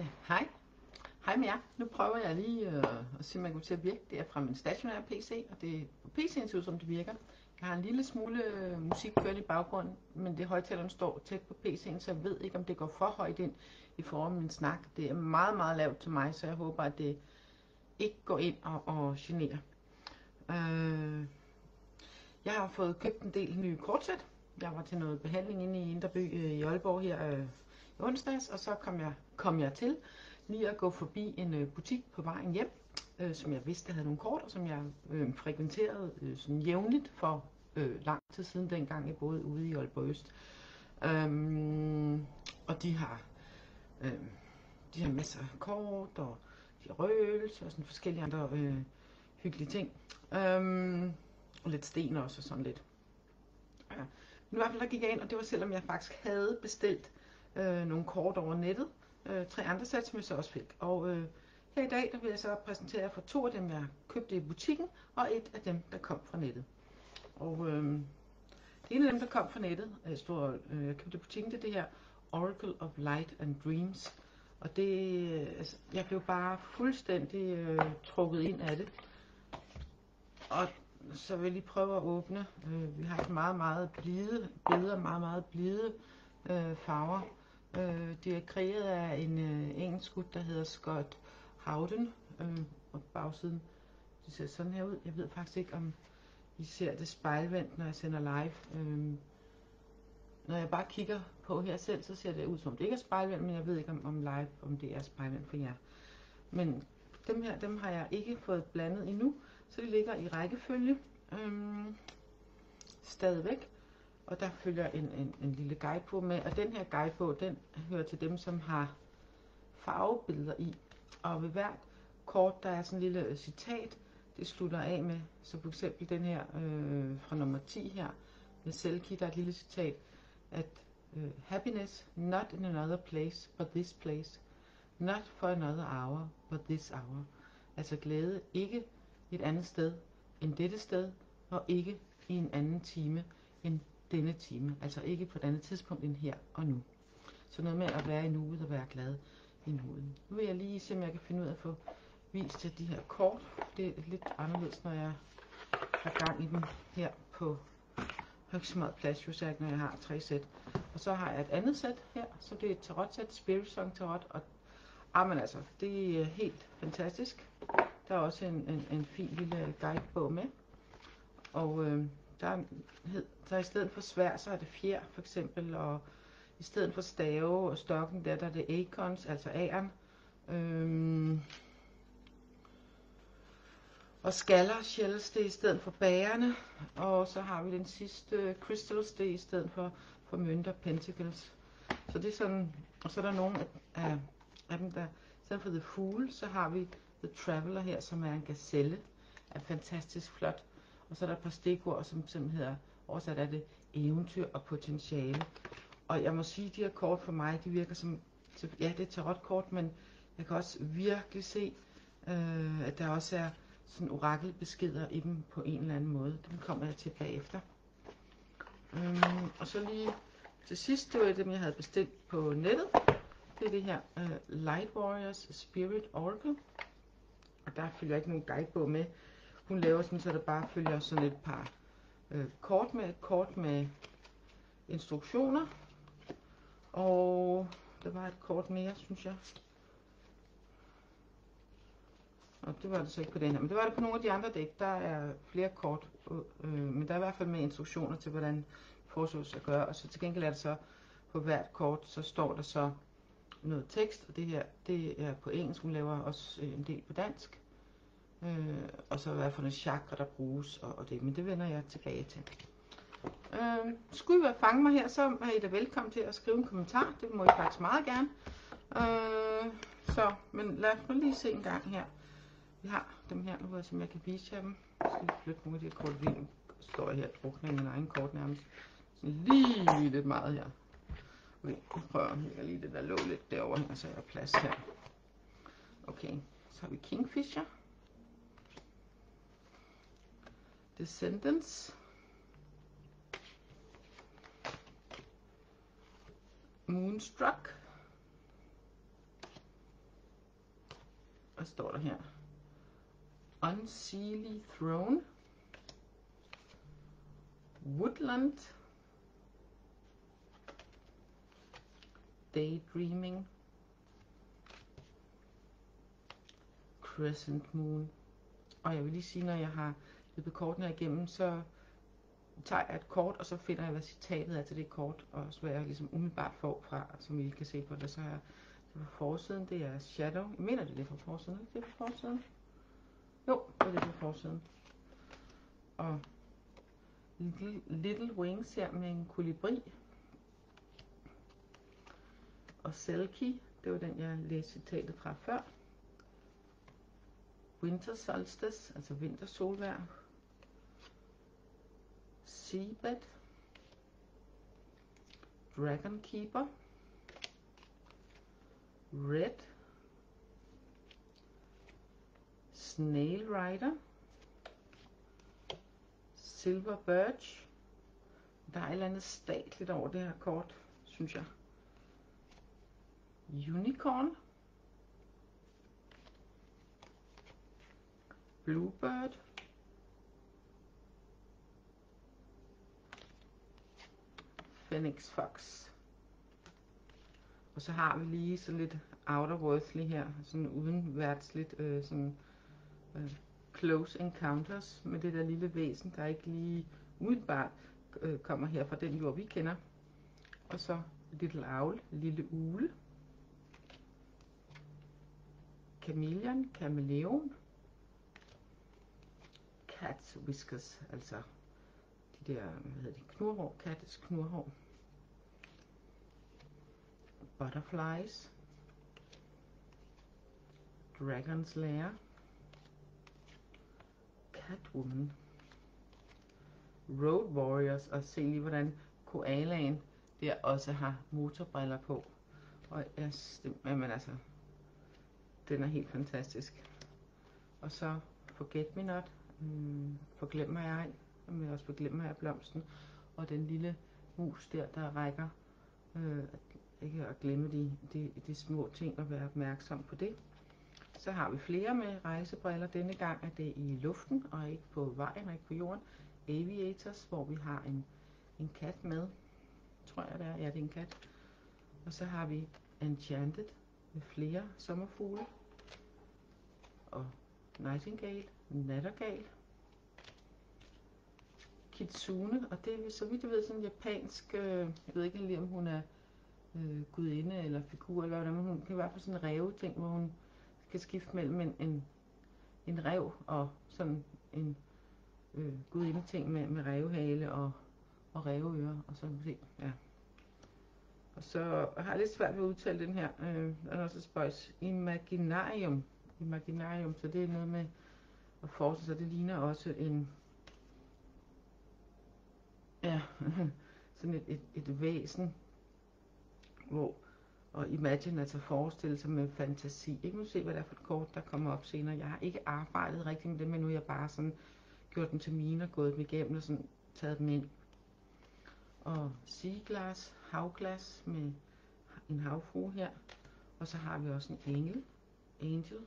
Ja, hej. Hej med jer. Nu prøver jeg lige at se, om jeg kan til at virke. Det er fra min stationære PC, og det er på PC'en ser ud som det virker. Jeg har en lille smule musik kørt i baggrunden, men det højtaleren står tæt på PC'en, så jeg ved ikke, om det går for højt ind i forhold til min snak. Det er meget, meget lavt til mig, så jeg håber, at det ikke går ind og generer. Jeg har fået købt en del nye kortsæt. Jeg var til noget behandling inde i Indreby i Aalborg her i onsdags, og så kom jeg til lige at gå forbi en butik på vejen hjem, som jeg vidste havde nogle kort, og som jeg frekventerede sådan jævnligt for lang tid siden, dengang jeg boede ude i Aalborg Øst. Og de har masser af kort, og de har røgelse og sådan forskellige andre hyggelige ting. Og lidt sten også og sådan lidt. Ja. Men i hvert fald der gik jeg ind, og det var selvom jeg faktisk havde bestilt nogle kort over nettet. 3 andre sæt, som jeg så også fik. Og her i dag, der vil jeg så præsentere for 2 af dem, jeg købte i butikken, og 1 af dem, der kom fra nettet. Og det ene af dem, der kom fra nettet, jeg købte i butikken, det er det her Oracle of Light and Dreams. Og det, jeg blev bare fuldstændig trukket ind af det. Og så vil jeg lige prøve at åbne. Vi har et meget, meget blide billeder, meget blide farver. Det er kreeret af en engelsk gut, der hedder Scott Howden. Og bagsiden, det ser sådan her ud. Jeg ved faktisk ikke, om I ser det spejlvendt, når jeg sender live. Når jeg bare kigger på her selv, så ser det ud som det ikke er spejlvendt, men jeg ved ikke om live, om det er spejlvendt for jer. Men dem her, dem har jeg ikke fået blandet endnu, så de ligger i rækkefølge stadigvæk. Og der følger en lille guidebog med, og den her guidebog, den hører til dem, som har farvebilleder i. Og ved hvert kort, der er sådan en lille citat, det slutter af med, så for eksempel den her fra nummer 10 her, med Selkie, der er et lille citat, at happiness not in another place, but this place. Not for another hour, but this hour. Altså glæde ikke et andet sted end dette sted, og ikke i en anden time end denne time. Altså ikke på et andet tidspunkt end her og nu. Så noget med at være i nuet og være glad i nuet. Nu vil jeg lige se, om jeg kan finde ud af at få vist til de her kort. Det er lidt anderledes, når jeg har gang i dem her på højsmået plads, når jeg har 3 sæt. Og så har jeg et andet sæt her, så det er et tarot-sæt, Spirit Song Tarot. Og men altså, det er helt fantastisk. Der er også en fin lille guidebog med. Og der i stedet for sværd, så er det fjer for eksempel, og i stedet for stave og stokken, der er det acorns, altså æren. Og skaller, shells, det er i stedet for bærerne. Og så har vi den sidste crystals, det er i stedet for mønter, pentacles. Så det er sådan, og så er der nogle af dem, der i stedet for the fool, så har vi the traveler her, som er en gazelle. Er fantastisk flot. Og så er der et par stikord, som hedder, oversat er det eventyr og potentiale. Og jeg må sige, at de her kort for mig, de virker som, ja, det er tarotkort, men jeg kan også virkelig se, at der også er sådan orakelbeskeder i dem på en eller anden måde. Dem kommer jeg til bagefter. Og så lige til sidst, det var dem, jeg havde bestilt på nettet. Det er det her Light Warriors Spirit Oracle. Og der følger ikke nogen guidebog med. Hun laver sådan, så der bare følger sådan et par kort med instruktioner. Og der var et kort mere, synes jeg. Og det var det så ikke på den her, men det var det på nogle af de andre dæk. Der er flere kort, men der er i hvert fald med instruktioner til, hvordan foreslås at gøre. Og så til gengæld er det så på hvert kort, så står der så noget tekst, og det her, det er på engelsk. Hun laver også en del på dansk. Og så hvad for nogle chakra, der bruges, og det, men det vender jeg tilbage til. Skulle I være fange mig her, så er I da velkommen til at skrive en kommentar. Det må I faktisk meget gerne. Men lad os nu lige se en gang her. Vi har dem her, nu som jeg kan vise jer dem. Jeg skal lige flytte nogle af de her kort ind. Står jeg her og drukner i min egen kort nærmest. Sådan lige lidt meget her. Okay, nu prøver jeg lige det der lå lidt derovre her, så jeg har plads her. Okay, så har vi Kingfisher. Descendants. Moonstruck. Hvad står der her? Unseelie Throne. Woodland. Daydreaming. Crescent Moon. Og jeg vil lige sige, når jeg har løbet kortene igennem, så tager jeg et kort, og så finder jeg, hvad citatet er til det kort, og så hvad jeg ligesom umiddelbart får fra, som I kan se på det. Så har jeg det fra forsiden, det er Shadow. Jeg mener, det er fra forsiden, ikke? Det er fra forsiden. Jo, det er fra forsiden. Og Little Wings her med en kolibri. Og Selkie, det var den, jeg læste citatet fra før. Winter Solstice, altså vintersolvejr. Seabed. Dragon Keeper. Red. Snail Rider. Silver Birch. Der er et eller andet statligt over det her kort, synes jeg. Unicorn. Bluebird. Phoenix Fox. Og så har vi lige sådan lidt outerworldly her, sådan udenværtsligt, sådan close encounters med det der lille væsen, der ikke lige umiddelbart kommer her fra den jord, vi kender. Og så Little Owl, lille ugle. Chameleon, kameleon. Cat whiskers, altså de der, hvad hedder de, knurhår, kattes knurhår. Butterflies. Dragon's Lair. Catwoman. Road Warriors, og se lige hvordan koalaen der også har motorbriller på. Og jamen altså, den er helt fantastisk. Og så Forget Me Not, forglem mig ej, men også forglem mig af blomsten. Og den lille mus der rækker, ikke at glemme de små ting og være opmærksom på det. Så har vi flere med rejsebriller. Denne gang er det i luften og ikke på vejen og ikke på jorden. Aviators, hvor vi har en kat med. Tror jeg det er. Ja, det er en kat. Og så har vi Enchanted med flere sommerfugle. Og Nightingale, nattergal. Kitsune, og det er så vidt jeg ved sådan en japansk, jeg ved ikke lige om hun er gudinde eller figur eller hvad, men hun kan i hvert fald sådan en ræveting, hvor hun kan skifte mellem en ræv og sådan en gudinde-ting med rævehale og ræveører og sådan se, ja. Og så har jeg lidt svært ved at udtale den her, den er også spøjs. Imaginarium, så det er noget med at forestille sig, det ligner også en, ja, sådan et væsen, hvor, og imagine, altså forestille sig med fantasi. Ikke nu se, hvad det er for et kort, der kommer op senere. Jeg har ikke arbejdet rigtig med det, men nu har jeg bare sådan gjort dem til mine og gået dem igennem og sådan taget dem ind. Og seaglass, havglas med en havfrue her. Og så har vi også en angel.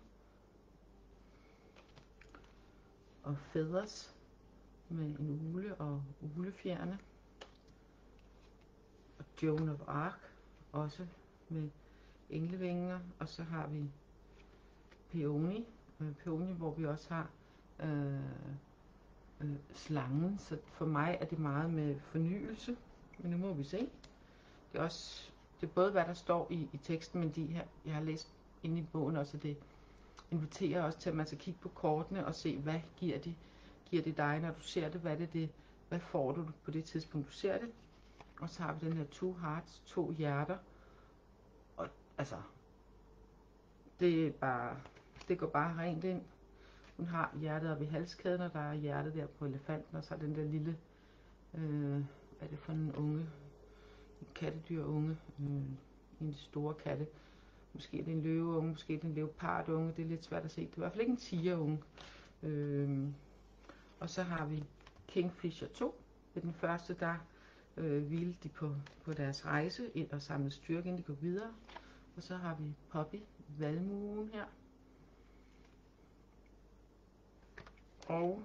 Og feathers med en ule og ulefjerne. Og Joan of Arc også med englevinger. Og så har vi peony, hvor vi også har slangen. Så for mig er det meget med fornyelse, men nu må vi se. Det er både hvad der står i teksten, men de her, jeg har læst inde i bogen også, det inviterer også til, at man skal kigge på kortene og se, hvad giver de dig, når du ser det, hvad får du på det tidspunkt, du ser det. Og så har vi den her 2 hearts, 2 hjerter. Og altså, det går bare rent ind. Hun har hjertet oppe i halskæden, og der er hjertet der på elefanten, og så er den der lille, hvad er det for en unge, en kattedyrunge, en store katte. Måske er det en løveunge, måske er det en leopardunge, det er lidt svært at se. Det er i hvert fald ikke en tigerunge. Og så har vi Kingfisher 2. Det er den første, der hvilede de på deres rejse ind og samlede styrke, inden de går videre. Og så har vi Poppy, valmuen her. og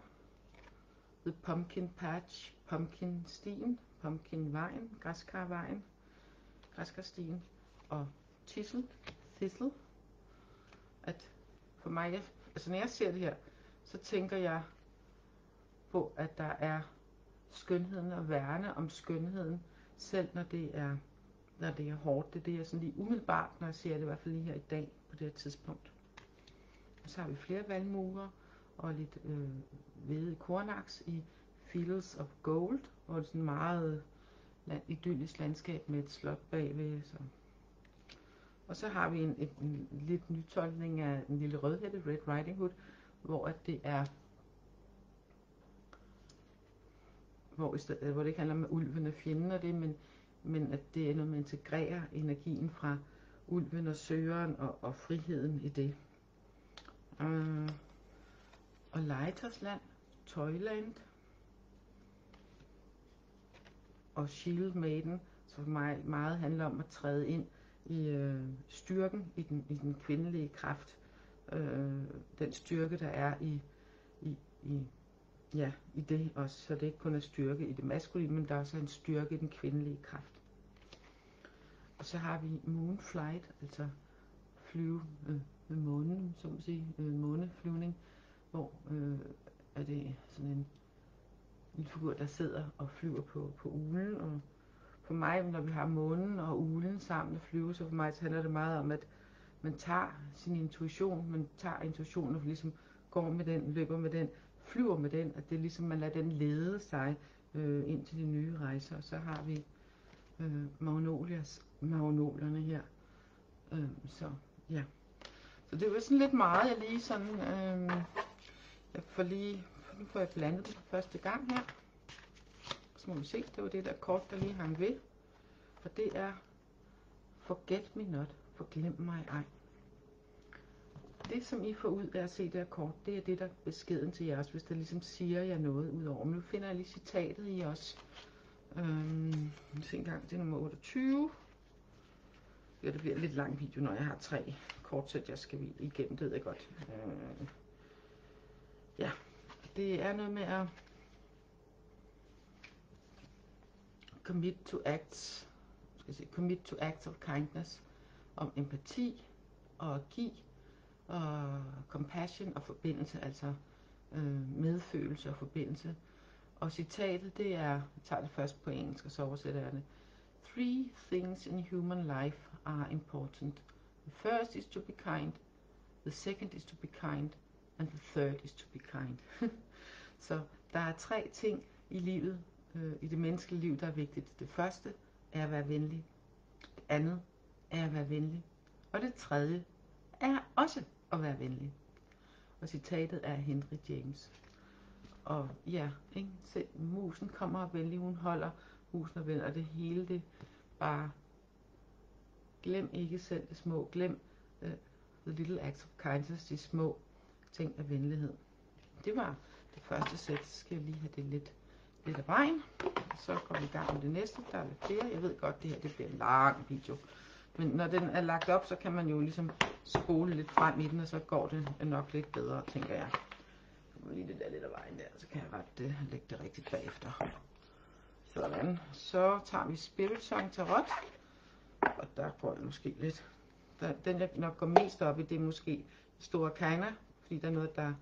The Pumpkin Patch, Pumpkin Stien, Pumpkin Vejen, Græskarvejen, Græskarstien og Thistle. At for mig, altså når jeg ser det her, så tænker jeg på, at der er skønheden og værne om skønheden, selv når det er hårdt. Det er det, jeg sådan lige umiddelbart, når jeg ser det, i hvert fald lige her i dag, på det her tidspunkt. Og så har vi flere valmuer og lidt hvede kornaks i Fields of Gold, hvor det er sådan meget idyllisk landskab med et slot bagved. Så. Og så har vi en lidt nytolkning af en lille rødhætte, Red Riding Hood, hvor at det er hvor det ikke handler om, at ulven er fjenden af det, men at det er noget med at integrere energien fra ulven og søgeren og friheden i det. Og Leitersland, Toyland og Shield Maiden, som for mig meget handler om at træde ind i styrken i den kvindelige kraft. Den styrke, der er i det også, så det ikke kun er styrke i det maskuline, men der er også en styrke i den kvindelige kraft. Og så har vi Moonflight, altså flyve med månen, så at sige, måneflyvning, hvor er det sådan en lille figur, der sidder og flyver på ulen. Og for mig, når vi har månen og ulen sammen og flyver, så for mig så handler det meget om, at man tager sin intuition, man tager intuitionen og ligesom går med den, løber med den, flyver med den, at det er ligesom, man lader den lede sig ind til de nye rejser. Og så har vi magnolierne her. Så ja. Så det var sådan lidt meget, jeg lige sådan, nu får jeg blandet det første gang her. Så må vi se, det var det der kort, der lige hang ved. Og det er Forget Me Not, forglem mig ej. Det, som I får ud af at se det her kort, det er det, der er beskeden til jer også, hvis der ligesom siger jer noget ud over. Men nu finder jeg lige citatet i os. Se en gang, det er nummer 28. Ja, det bliver en lidt lang video, når jeg har 3 kortsæt, jeg skal igennem, det ved jeg godt. Ja, det er noget med at commit to acts of kindness, om empati og at give, og compassion og forbindelse, altså medfølelse og forbindelse. Og citatet, det er, jeg tager det først på engelsk, og så oversætter jeg det. 3 things in human life are important. The first is to be kind, the second is to be kind, and the third is to be kind. Så der er 3 ting i livet, i det menneskelige liv, der er vigtigt. Det første er at være venlig. Det andet er at være venlig. Og det tredje er også at være venlig. Og citatet er Henry James. Og ja, ikke? Se, musen kommer og venlig, hun holder musen og venner, og det hele det bare, glem ikke selv det små, glem the little acts of kindness, de små ting af venlighed. Det var det første sæt, så skal jeg lige have det lidt af vejen. Så går vi i gang med det næste, der er lidt flere. Jeg ved godt, det her det bliver en lang video. Men når den er lagt op, så kan man jo ligesom spole lidt frem i den, og så går det nok lidt bedre, tænker jeg. Lige det der lidt af vejen der, så kan jeg lægge det rigtigt bagefter. Sådan. Så tager vi Spirit Song Tarot. Og der går jeg måske lidt. Den jeg nok går mest op i, det er måske Store Kana. Fordi der er noget, der,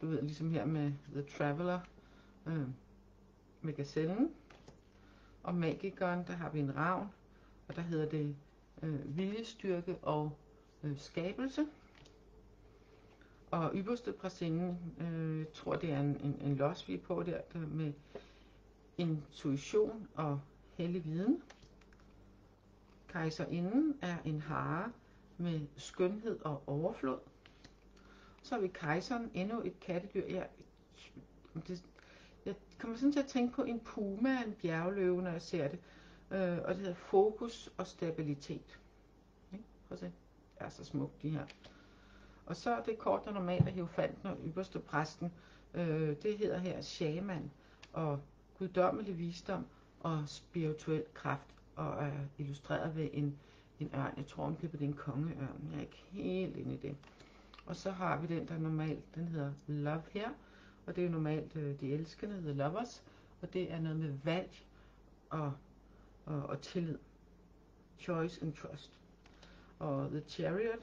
du ved, ligesom her med The Traveler. Med gazellen. Og Magikeren, der har vi en ravn. Og der hedder det viljestyrke og skabelse. Og ypperste præstinden, tror det er en los, vi er på der med intuition og hellig viden. Kejserinden er en hare med skønhed og overflod. Så har vi kejseren, endnu et kattedyr. Jeg kommer sådan til at tænke på en puma, en bjergløve, når jeg ser det. Og det hedder fokus og stabilitet. Prøv at se, det er så smukt de her. Og så er det kort, der normalt er hierofanten og ypperste præsten. Det hedder her shaman og guddommelig visdom og spirituel kraft. Og er illustreret ved en ørn. Jeg tror, det er en kongeørn. Jeg er ikke helt inde i det. Og så har vi den, der normalt, den hedder Love her. og det er jo normalt de elskende, the lovers, og det er noget med valg og tillid. Choice and trust. Og the chariot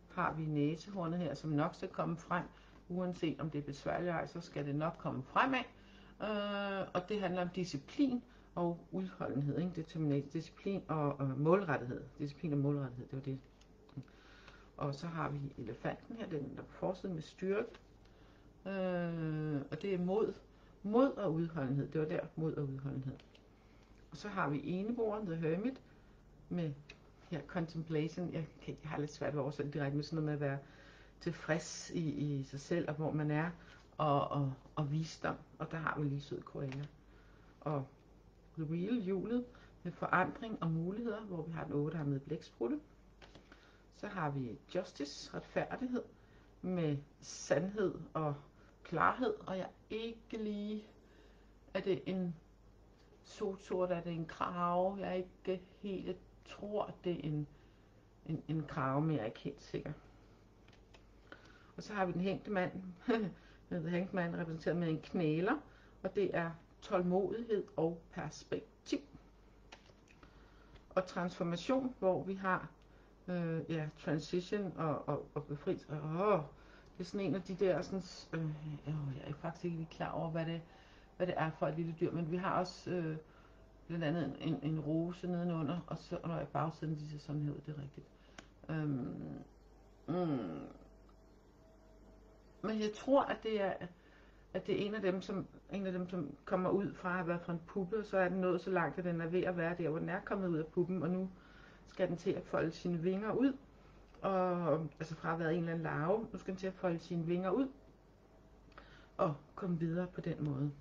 har vi næsehornet her, som nok skal komme frem, uanset om det er besværligt ej, så skal det nok komme fremad. Og det handler om disciplin og udholdenhed, ikke? Determination, disciplin og målrettighed. Disciplin og målrettighed, det var det. Og så har vi elefanten her, den der på forsiden med styrke. Og det er mod og udholdenhed. Det var der, mod og udholdenhed. Og så har vi eneboeren, the hermit, med her contemplation. Jeg har lidt svært ved at oversætte direkte med sådan noget med at være tilfreds i sig selv, og hvor man er, og visdom. Og der har vi lige sød koala. Og the wheel, hjulet, med forandring og muligheder, hvor vi har den 8-armede blæksprutte. Så har vi justice, retfærdighed, med sandhed og klarhed. Og jeg er ikke lige, er det en sort, er det en krage? Jeg er ikke helt, jeg tror det er en krage, men jeg er ikke helt sikker. Og så har vi den hængte mand, den hængte mand repræsenteret med en knæler, og det er tålmodighed og perspektiv. Og transformation, hvor vi har transition og befrielse. Det er sådan en af de der, jeg er faktisk ikke lige klar over, hvad det er for et lille dyr, men vi har også blandt andet en rose nedenunder, og så når jeg bagsiden, de ser sådan her ud, det er rigtigt. Men jeg tror, at det er en af dem, som kommer ud fra at være fra en puppe, og så er den nået så langt, at den er ved at være der, hvor den er kommet ud af puppen, og nu skal den til at folde sine vinger ud, og altså fra at være en eller anden larve, nu skal den til at folde sine vinger ud, og komme videre på den måde.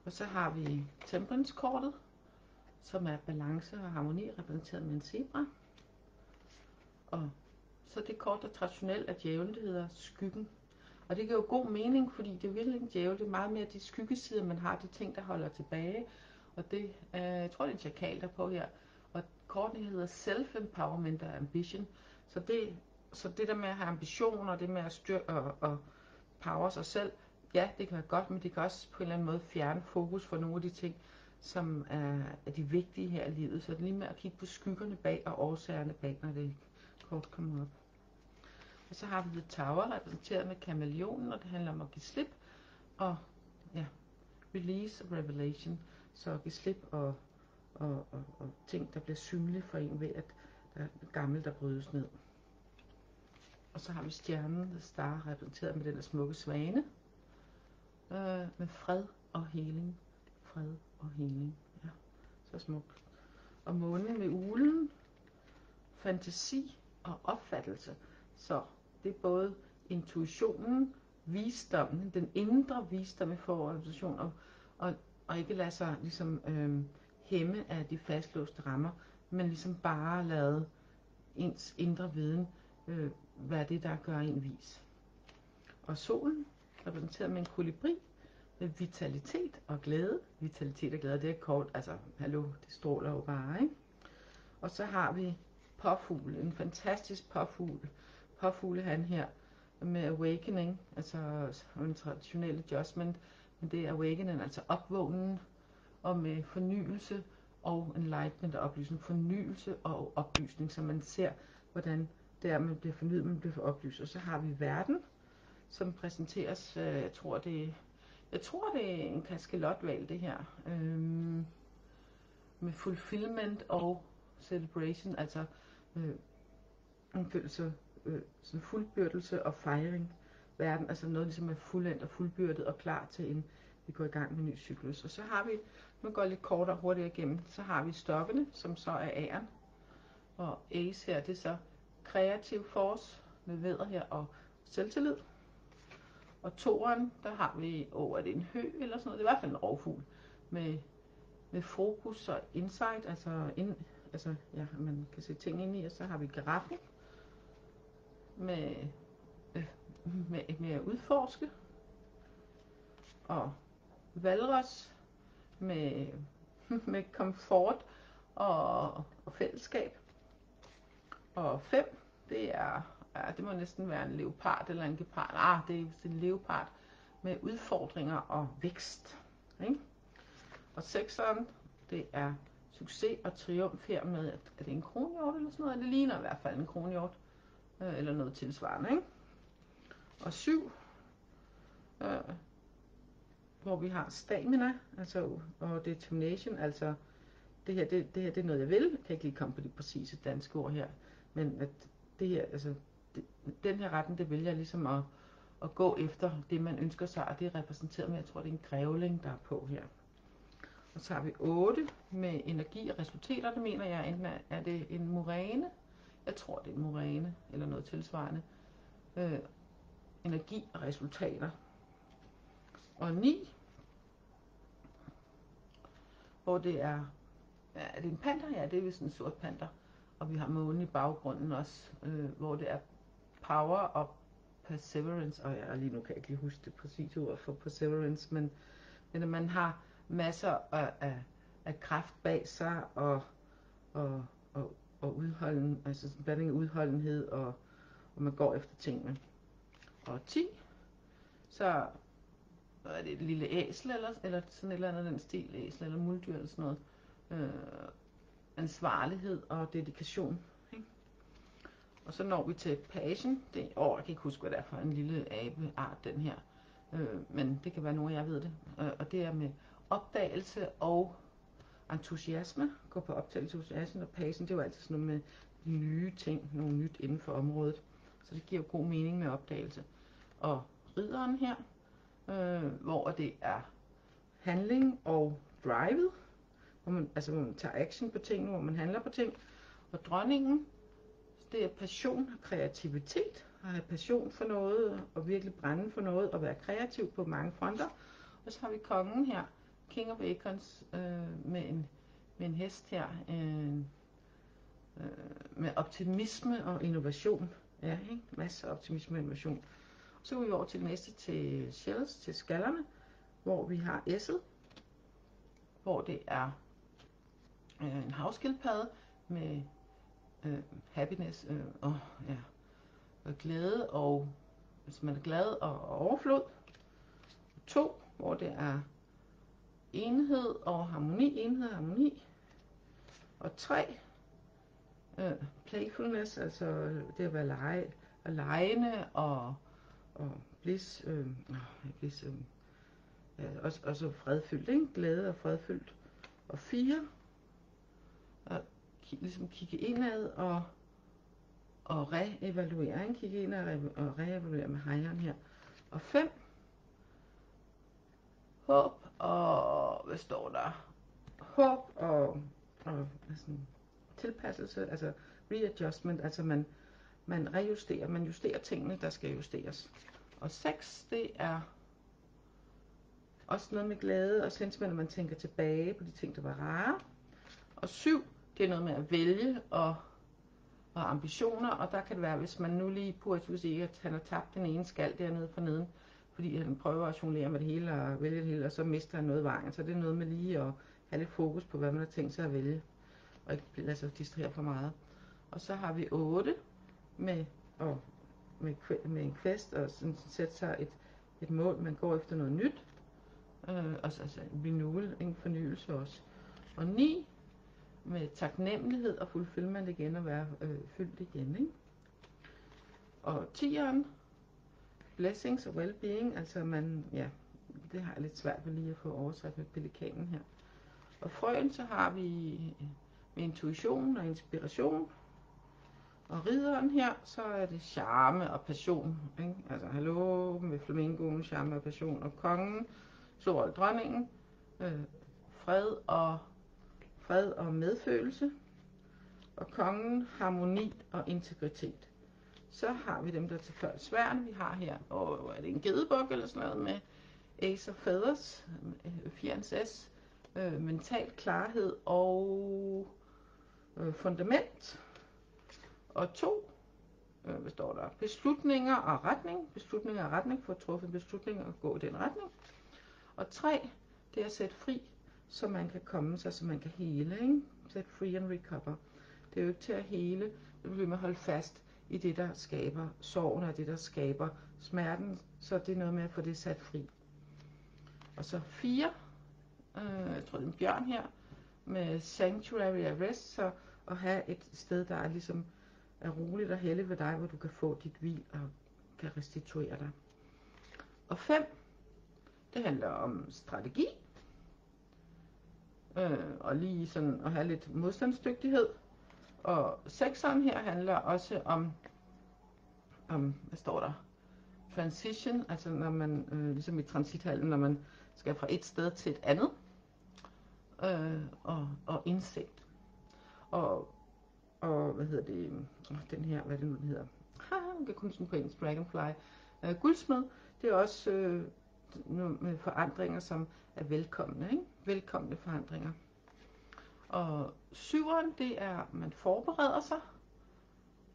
Og så har vi temperance-kortet, som er balance og harmoni, repræsenteret med en zebra. Og så det kort, der traditionelt er djævlen, det hedder skyggen. Og det giver jo god mening, fordi det er virkelig ikke en djævel, det er meget mere de skyggesider, man har, de ting, der holder tilbage. Og det, jeg tror, det er en chakal, der på her. Og kortet hedder self-empowerment og ambition. Så det der med at have ambitioner, det med at styrke og power sig selv, ja, det kan være godt, men det kan også på en eller anden måde fjerne fokus for nogle af de ting, som er de vigtige her i livet. Så det er lige med at kigge på skyggerne bag og årsagerne bag, når det kort kommer op. Og så har vi The Tower, repræsenteret med kameleonen, og det handler om at give slip, og release og revelation. Så at give slip og ting, der bliver synlige for en ved, at der er gammelt, der brydes ned. Og så har vi stjernen, The Star, repræsenteret med den der smukke svane, med fred og heling. Fred og heling, ja, så smukt. Og månen med uglen, fantasi og opfattelse. Så det er både intuitionen, visdommen, den indre visdom i forhold og ikke lade sig ligesom hæmme af de fastlåste rammer, men ligesom bare lade ens indre viden være det, der gør en vis. Og solen, repræsenteret med en kolibri, med vitalitet og glæde. Vitalitet og glæde, det er kort, altså hallo, det stråler jo bare, ikke? Og så har vi påfugle, en fantastisk påfugle. Påfugle han her med awakening, altså en traditionel adjustment, men det er awakening, altså opvågnen, og med fornyelse og enlightenment og oplysning. Fornyelse og oplysning, så man ser, hvordan det er, man bliver fornyet, man bliver oplyst. Og så har vi verden, som præsenteres, jeg tror det er en kaskelotval, det her, med fulfillment og celebration, altså en følelse, sådan fuldbyrdelse og fejring. Verden, altså noget ligesom er fuldendt og fuldbyrdet og klar til, en vi går i gang med en ny cyklus. Og så har vi, nu går jeg lidt kortere og hurtigere igennem, så har vi stokkene, som så er æren. Og ace her, det er så kreativ force med vædder her og selvtillid. Og toeren, der har vi, er det en hø eller sådan noget, det er i hvert fald en rovfugl, med fokus og insight, altså man kan se ting ind i, og så har vi giraffen, med at udforske, og valros med komfort og fællesskab, og 5, det må næsten være en leopard eller en gepard, det er en leopard med udfordringer og vækst. Ikke? Og 6'eren, det er succes og triumf her med, er det en kronhjort eller sådan noget? Det ligner i hvert fald en kronhjort, eller noget tilsvarende. Ikke? Og 7, hvor vi har stamina, altså, og determination, altså det her, det er noget, jeg vil. Jeg kan ikke lige komme på de præcise danske ord her, men at det her, altså, den her retten, det vælger ligesom at gå efter det, man ønsker sig, og det er repræsenteret med, jeg tror, det er en grævling, der er på her. Og så har vi 8 med energi og resultater, det mener jeg, enten er det en moræne, jeg tror, det er en moræne, eller noget tilsvarende. Energi og resultater. Og 9, hvor det er det en panter? Ja, det er vist en sort panter. Og vi har månen i baggrunden også, hvor det er power og perseverance. Og ja, lige nu kan jeg ikke lige huske det præcise ord for perseverance, men at man har masser af kraft bag sig og udholden, altså blanding af udholdenhed og man går efter tingene. Og 10, så er det et lille æsel eller sådan et eller andet den stil, æsel eller muldyr eller sådan noget. Ansvarlighed og dedikation. Ikke? Og så når vi til passion. Jeg kan ikke huske, hvad det er for en lille abeart, den her. Men det kan være nogen, jeg ved det. Og det er med opdagelse og entusiasme. Gå på opdagelse og entusiasme. Og passion, det er jo altid sådan noget med nye ting, noget nyt inden for området. Så det giver jo god mening med opdagelse. Og ridderen her, hvor det er handling og drivet. Hvor man tager action på ting, hvor man handler på ting. Og dronningen, det er passion og kreativitet. At have passion for noget, og virkelig brænde for noget, og være kreativ på mange fronter. Og så har vi kongen her, King of Acorns, med en hest her, med optimisme og innovation. Ja, ikke? Masser af optimisme og innovation. Så går vi over til det næste, til shells, til skallerne, hvor vi har S'et, hvor det er en havskildpadde med happiness og glæde, og hvis man er glad og overflod. 2, hvor det er enhed og harmoni. Og 3, playfulness, altså det at være legende og bliss, også fredfyldt, ikke? Glæde og fredfyldt. Og 4, ligesom kigge indad og reevaluere, ikke? Kigge indad og reevaluere med hejren her. Og 5, håb og, hvad står der? Håb og sådan, tilpasselse, altså readjustment, altså man rejusterer, man justerer tingene, der skal justeres. Og 6, det er også noget med glæde og sentiment, når man tænker tilbage på de ting, der var rare. Og 7, det er noget med at vælge og ambitioner, og der kan det være, hvis man nu lige på sige, at han har tabt den ene skal dernede for neden, fordi han prøver at jonglere med det hele og vælge det hele, og så mister han noget vejen. Så det er noget med lige at have lidt fokus på, hvad man har tænkt sig at vælge, og ikke lade sig distrahere for meget. Og så har vi 8 med en quest, og sådan sætte sig et mål, man går efter noget nyt. Altså en renewal, en fornyelse også. Og 9 med taknemmelighed og fulfillment igen, at være fyldt igen, ikke? Og 10'eren, blessings og well-being, altså det har jeg lidt svært ved lige at få oversat med pelikanen her. Og frøen, så har vi med intuition og inspiration. Og ridderen her, så er det charme og passion, ikke? Altså hallo med flamingoen, charme og passion. Og kongen, så dronningen, fred og medfølelse. Og kongen, harmoni og integritet. Så har vi dem, der til før sværene. Vi har her, er det en gedebuk eller sådan noget med Ace of Feathers, Fjerns S, mental klarhed og fundament. Og 2, hvad står der? Beslutninger og retning, for at træffe beslutninger og gå i den retning. Og 3, det er at sætte fri, så man kan komme sig, så man kan hele, ikke? Set free and recover. Det er jo ikke til at hele, det bliver med at holde fast i det, der skaber sorgen, og det, der skaber smerten, så det er noget med at få det sat fri. Og så 4, jeg tror det er en bjørn her, med sanctuary arrest, så at have et sted, der er ligesom er roligt og helligt ved dig, hvor du kan få dit hvil og kan restituere dig. Og 5, det handler om strategi, og lige sådan at have lidt modstandsdygtighed. Og 6'eren her handler også om hvad står der? Transition, altså når man, ligesom i transithallen, når man skal fra et sted til et andet, og indsigt. Og hvad hedder det, den her, hvad er det nu, den hedder? Jeg kan kun sådan på engelsk, Dragonfly. Guldsmed, det er også med forandringer, som er velkomne, ikke? Velkomne forandringer. Og 7'eren, det er, at man forbereder sig,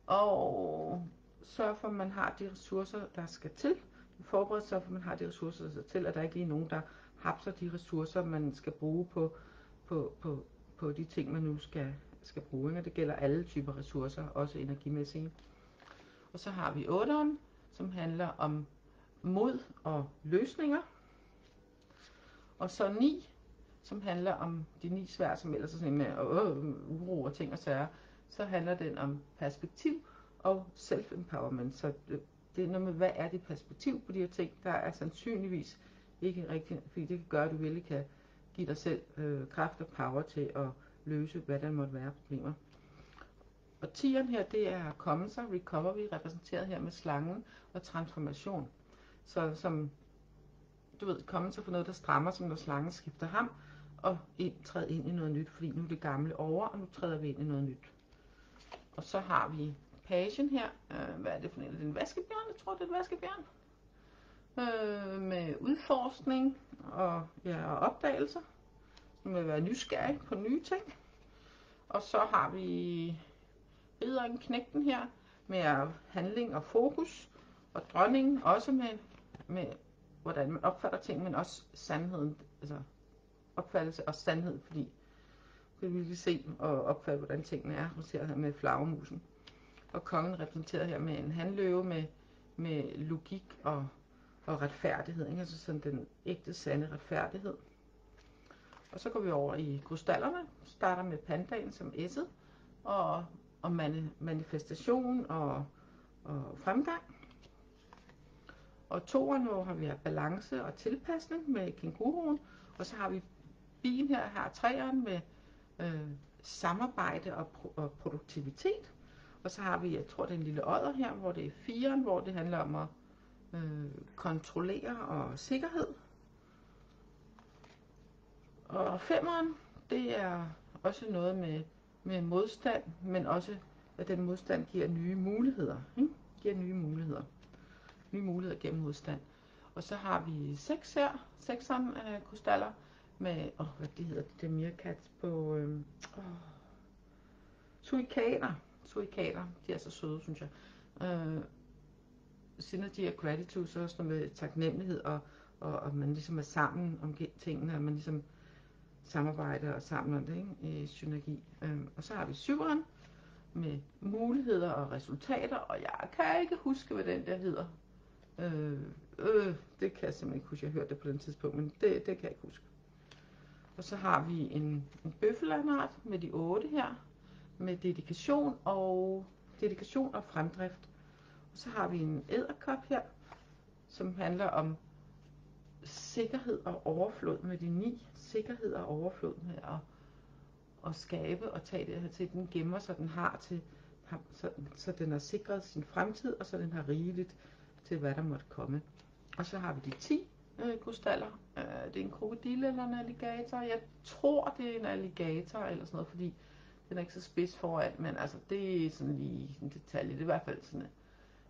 og sørger for, at man har de ressourcer, der skal til. Forbereder sig for, at man har de ressourcer, der skal til, og der er ikke lige nogen, der hapser de ressourcer, man skal bruge på de ting, man nu skal bruge. Og det gælder alle typer ressourcer, også energimæssige. Og så har vi 8'eren, som handler om mod og løsninger. Og så 9, som handler om de 9 sværd, som ellers er sådan med uro og ting og sager. Så handler den om perspektiv og self-empowerment. Så det er noget med, hvad er det perspektiv på de her ting, der er sandsynligvis ikke rigtigt, fordi det kan gøre, at du virkelig kan give dig selv kraft og power til at løse, hvad der måtte være problemer. Og 10'eren her, det er komme sig, recovery, repræsenteret her med slangen og transformation. Så som du ved, komme sig for noget, der strammer, som når slangen skifter ham, og træde ind i noget nyt, fordi nu er det gamle over, og nu træder vi ind i noget nyt. Og så har vi pagen her, hvad er det for en? Det er en vaskebjørn, jeg tror det er en vaskebjørn. Med udforskning og opdagelser, som vil være nysgerrig på nye ting. Og så har vi ridderen knægten her, med handling og fokus, og dronningen også med hvordan man opfatter ting, men også sandheden, altså opfattelse og sandhed, fordi vi vil se og opfatte, hvordan tingene er. Og ser her med flagermusen. Og kongen repræsenteret her med en hanløve med logik og retfærdighed, ikke? Altså sådan den ægte, sande retfærdighed. Og så går vi over i krystallerne, starter med pandaen som S'et, og manifestation og fremgang. Og 2'eren, hvor har vi balance og tilpasning med kænguruen, og så har vi bien her 3'eren med samarbejde og produktivitet. Og så har vi, jeg tror det er en lille odder her, hvor det er 4'eren, hvor det handler om at kontrollere og sikkerhed. Og 5'eren, det er også noget med modstand, men også at den modstand giver nye muligheder. Ikke? Giver nye muligheder. Nye muligheder gennem modstand. Og så har vi 6 her, 6'eren af krystaller med, hvad det hedder, det der meerkats på, surikater. Surikater, de er så søde, synes jeg. Synergy og gratitude, så også noget med taknemmelighed, og man ligesom er sammen om tingene, og man ligesom samarbejder og sammen om det, ikke? I synergi. Og så har vi 7'eren med muligheder og resultater, og jeg kan ikke huske, hvad den der hedder. Det kan jeg simpelthen ikke huske, jeg hørte det på den tidspunkt, men det kan jeg ikke huske. Og så har vi en bøffelandret med de 8 her, med dedikation og fremdrift. Og så har vi en edderkop her, som handler om sikkerhed og overflod med de 9. Sikkerhed og overflod med at skabe og tage det her til, den gemmer, så den har til, så den har sikret sin fremtid, og så den har rigeligt til, hvad der måtte komme. Og så har vi de 10 krystaller. Det er en krokodille eller en alligator. Jeg tror, det er en alligator eller sådan noget, fordi den er ikke så spids foran, men altså, det er sådan lige en detalje. Det er i hvert fald sådan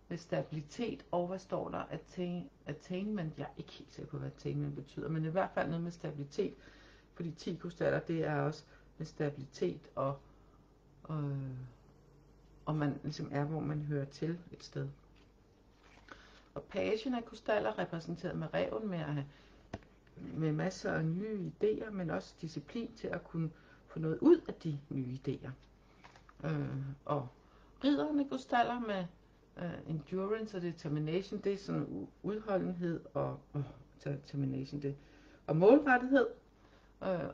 med stabilitet, og hvad står der? Attainment. Jeg er ikke helt sikker på, hvad attainment betyder, men i hvert fald noget med stabilitet, for de 10 krystaller, det er også med stabilitet, og man ligesom er, hvor man hører til et sted. Og pagen af krystaller repræsenteret med ræven, med masser af nye idéer, men også disciplin til at kunne få noget ud af de nye idéer. Og ridderne krystaller endurance og determination, det er sådan udholdenhed og determination, det og målrettighed.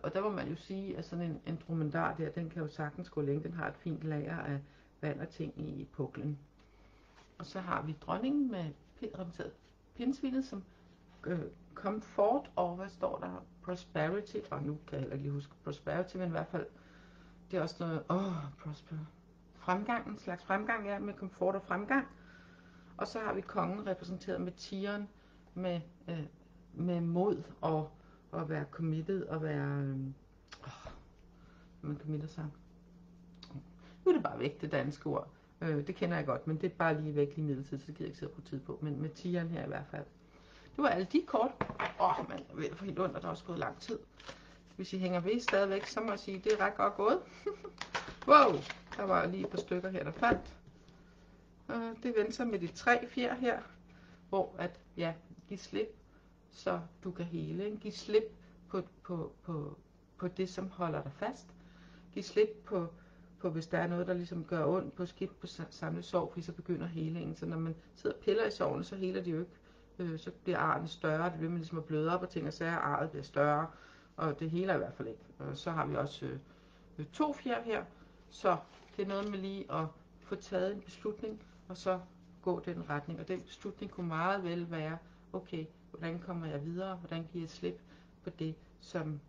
Og der må man jo sige, at sådan en dromedar der, den kan jo sagtens gå længe. Den har et fint lager af vand og ting i puklen. Og så har vi dronningen med repræsenteret pindsvinet som comfort, og hvad står der? Prosperity, og nu kan jeg heller ikke lige huske prosperity, men i hvert fald, det er også noget, fremgang, en slags fremgang, ja, med komfort og fremgang. Og så har vi kongen repræsenteret med tigeren, med mod og at være committed, og være, man committer sig. Nu er det bare væk, det danske ord. Det kender jeg godt, men det er bare lige væk lige midlertidigt, så det gider jeg ikke sidde på tid på. Men med tigeren her i hvert fald. Det var alle de kort. Man er ved at få helt ondt, og der er også gået lang tid. Hvis I hænger ved stadigvæk, så må jeg sige, at det er ret godt gået. Wow, der var lige et par stykker her, der faldt. Det vendte sig med de 3 fjer her, hvor at, ja, give slip, så du kan hele. Ikke? Giv slip på det, som holder dig fast. Giv slip på hvis der er noget, der ligesom gør ondt på skidt på samlet sorg, fordi så begynder helingen. Så når man sidder og piller i sorgen, så heler det jo ikke. Så bliver arten større, det bliver man ligesom at bløde op og ting, og så er arret bliver større, og det heler i hvert fald ikke. Og så har vi også 2 fjer her, så det er noget med lige at få taget en beslutning, og så gå den retning. Og den beslutning kunne meget vel være, okay, hvordan kommer jeg videre, hvordan giver jeg slip på det, som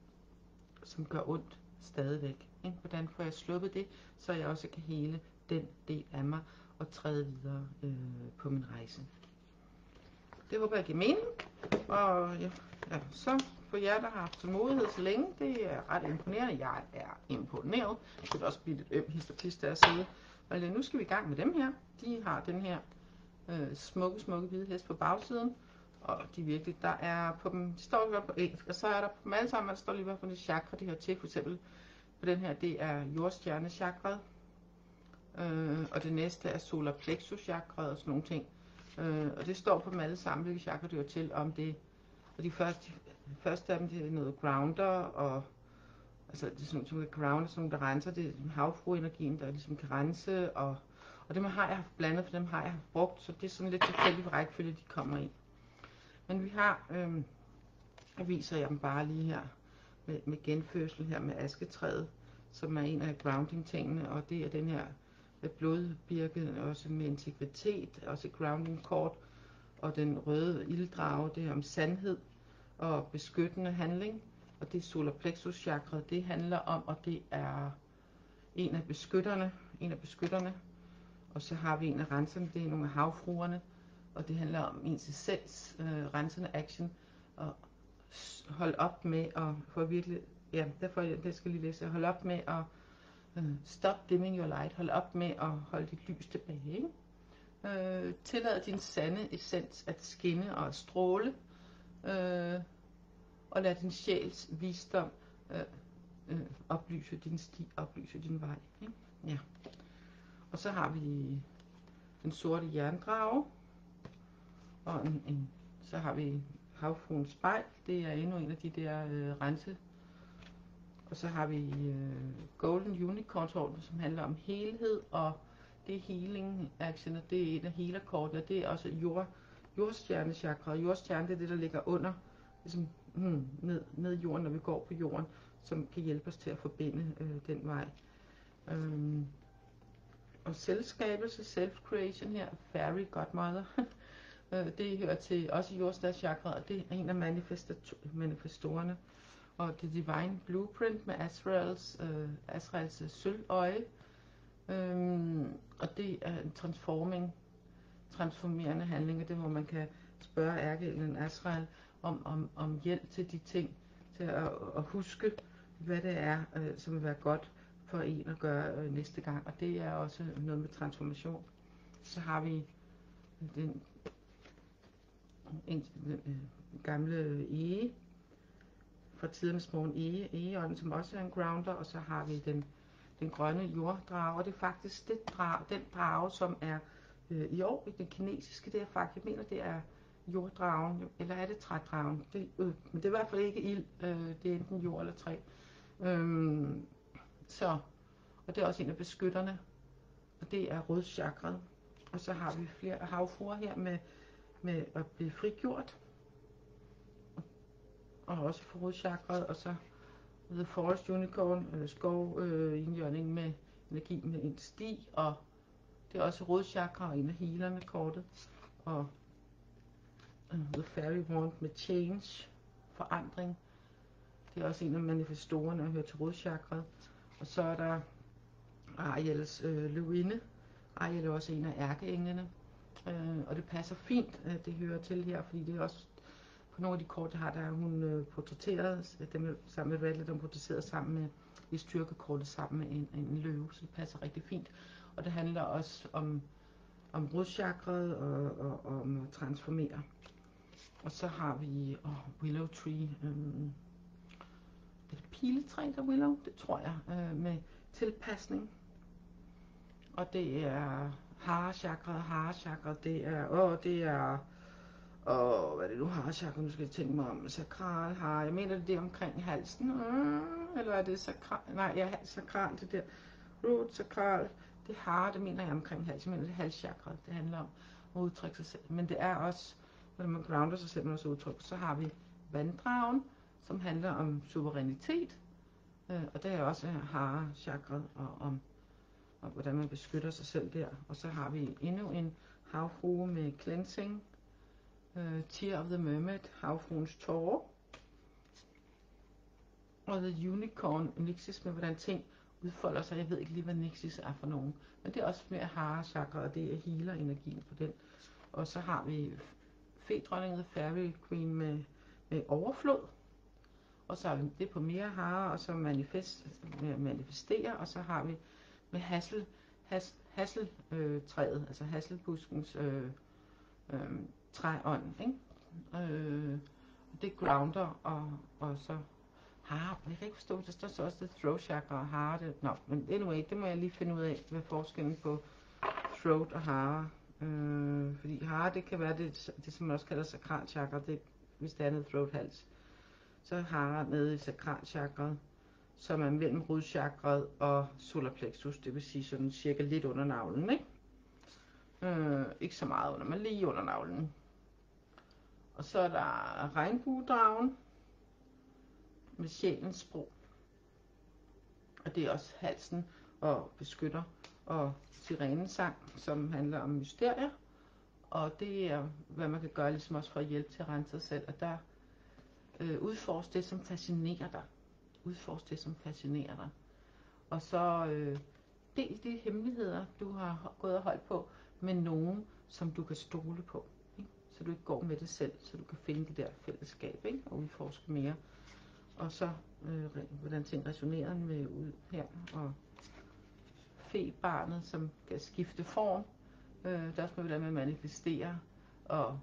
gør ondt stadigvæk. Ikke? Hvordan får jeg sluppet det, så jeg også kan hele den del af mig og træde videre på min rejse. Det håber jeg giver mening. Og ja, så for jer, der har haft tålmodighed så længe, det er ret imponerende. Jeg er imponeret. Det kan også blive lidt øm histerpist af at sidde. Og nu skal vi i gang med dem her. De har den her smukke hvide hest på bagsiden. Og de virkelig, der er på dem, de står godt på engelsk, og så er der på dem alle sammen, der står lige hvad for det chakra, de hører til. For eksempel på den her, det er jordstjernechakret, og det næste er solar plexus chakret og sådan nogle ting. Og det står på dem alle sammen, hvilke chakra de hører til, om det. Og de første af dem, det er noget grounder, og altså det er sådan nogle grounder, sådan nogle, der renser, det er havfruenergien, der ligesom kan rense, og dem har jeg haft blandet, for dem har jeg haft brugt, så det er sådan lidt tilfældig rækkefølge, de kommer i. Men vi har, jeg viser jer dem bare lige her, med genfødsel her med asketræet, som er en af grounding-tingene, og det er den her med blodbirke, også med integritet, også grounding kort, og den røde ilddrage, det er om sandhed og beskyttende handling, og det er solar plexus chakret, det handler om, og det er en af beskytterne, og så har vi en af renserne, det er nogle af havfruerne, og det handler om ens essens, rensende action, og hold op med at få virkelig, ja, derfor det skal lige læse, hold op med at stop dimming your light, hold op med at holde dit lys tilbage, ikke? Tillad din sande essens at skinne og stråle, og lad din sjæls visdom oplyse din sti, oplyse din vej, ikke? Ja. Og så har vi den sorte jerndrage, og så har vi havfruens spejl, det er endnu en af de der rense. Og så har vi Golden Unicorn, som handler om helhed, og det er healing action, og det er en af healerkortene, det er også jordstjernechakra. Jordstjerne, det er det, der ligger under, ligesom, ned jorden, når vi går på jorden, som kan hjælpe os til at forbinde den vej. Og selvskabelse, self-creation her, fairy godmother, det hører til også jordstjernechakra, og det er en af manifestorerne. Og The Divine Blueprint med Azraels sølvøje. Og det er en transformerende handling, og det hvor man kan spørge ærkeenglen Azrael om hjælp til de ting, til at huske, hvad det er, som vil være godt for en at gøre næste gang. Og det er også noget med transformation. Så har vi den gamle ege, fra tidernes morgen egeånden, som også er en grounder, og så har vi den grønne jorddrage, og det er faktisk den drage, som er i år i den kinesiske, det er faktisk, jeg mener det er jorddragen, eller er det trædragen, men det er i hvert fald ikke ild, det er enten jord eller træ. Og det er også en af beskytterne, og det er rødchakret. Og så har vi flere havfruer her med at blive frigjort. Og også for rodchakret, og så The Forest Unicorn, skov indjørning med energi med en sti, og det er også rodchakra og en af healerne kortet. Og The Fairy Wand med change, forandring. Det er også en af manifestorerne, der hører til rodchakret. Og så er der Ariels løvinde. Ariel er også en af ærkeenglene. Og det passer fint, at det hører til her, fordi det er også på nogle af de kort, der er hun portrætteret, dem sammen med Radlet, der portrætteret sammen med i styrkekortet sammen med en løve, så det passer rigtig fint. Og det handler også om rodchakret og om at transformere. Og så har vi Willow Tree. Er det piletræ, der Willow? Det tror jeg. Med tilpasning. Og det er hare-chakra, det er, hvad er det nu, hare-chakra, nu skal jeg tænke mig om, sakral, hare, jeg mener det er omkring halsen, eller er det sakral, nej, ja, sakral, det der, root, sakral, det hare, det mener jeg omkring halsen, jeg mener det er halschakra, det handler om at udtrykke sig selv, men det er også, når man grounder sig selv, man også udtrykker, så har vi vanddragen, som handler om suverænitet, og det er også hare-chakra, og hvordan man beskytter sig selv der. Og så har vi endnu en havfrue med cleansing. Tear of the Mermaid, havfruens tårer. Og The Unicorn, Nixis med hvordan ting udfolder sig. Jeg ved ikke lige, hvad Nixis er for nogen. Men det er også mere hare-chakra, og det er healer-energien på den. Og så har vi Fedronningen, Fairy Queen med overflod. Og så har vi det på mere hare, og så manifestere. Og så har vi med hasseltræet, altså hasselbuskens træånd, ikke? Det grounder, og så hare. Jeg kan ikke forstå, der står så også det throat chakra og hare. Nå, men anyway, det må jeg lige finde ud af, hvad forskellen på throat og hare. Fordi hare, det kan være det som man også kalder sakral chakra, det, hvis det er noget throat hals. Så er hare nede i sakral chakra, som er mellem rodchakret og solarplexus, det vil sige sådan cirka lidt under navlen, ikke? Ikke så meget under, men lige under navlen. Og så er der regnbuedragen med sjælens sprog. Og det er også halsen og beskytter, og sirenensang, som handler om mysterier. Og det er, hvad man kan gøre ligesom også for at hjælpe til at rense sig selv. Og der udforsk det, som fascinerer dig. Udforsk det, som fascinerer dig. Og så del de hemmeligheder, du har gået og holdt på, med nogen, som du kan stole på. Ikke? Så du ikke går med det selv, så du kan finde det der fællesskab, ikke? Og udforske mere. Og så, hvordan ting resonerer med ud her. Og febarnet, som kan skifte form. Der er også med, hvordan man manifesterer. Og